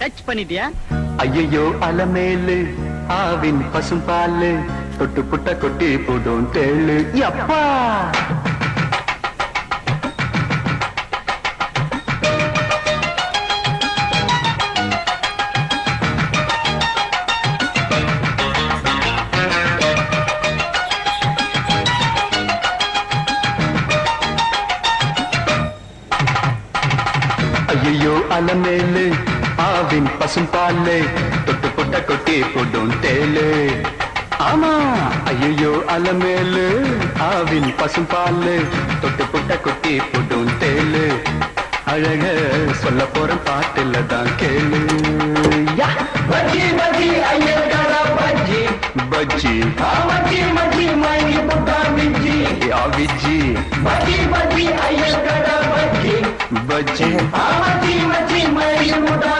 Touch பண்ணிட்டியா? ஐயோ அலமேலு ஆவின் பசும்பாலு தொட்டு புட்ட கொட்டி போடும் தேளு அப்பா. ஐயோ அலமேலு ஆவின் பசும்பாலு தொட்டு புட்ட கொட்டி போடும் தேளு. ஆமா ஐயோ அலமேலு ஆவின் பசும்பாலு தொட்டு புட்ட கொட்டி போடும் தேளு. அழக சொல்ல போற பாட்டுல தான் கேளு. பஜ்ஜி பஜ்ஜி ஐயர்கார பஜ்ஜி பஜ்ஜி மச்சி மச்சி மைனி புட்டா மிச்சி யா விஜி பஜ்ஜி பஜ்ஜி ஐயர்கார பஜ்ஜி பஜ்ஜி மச்சி மச்சி மைனி புட்டா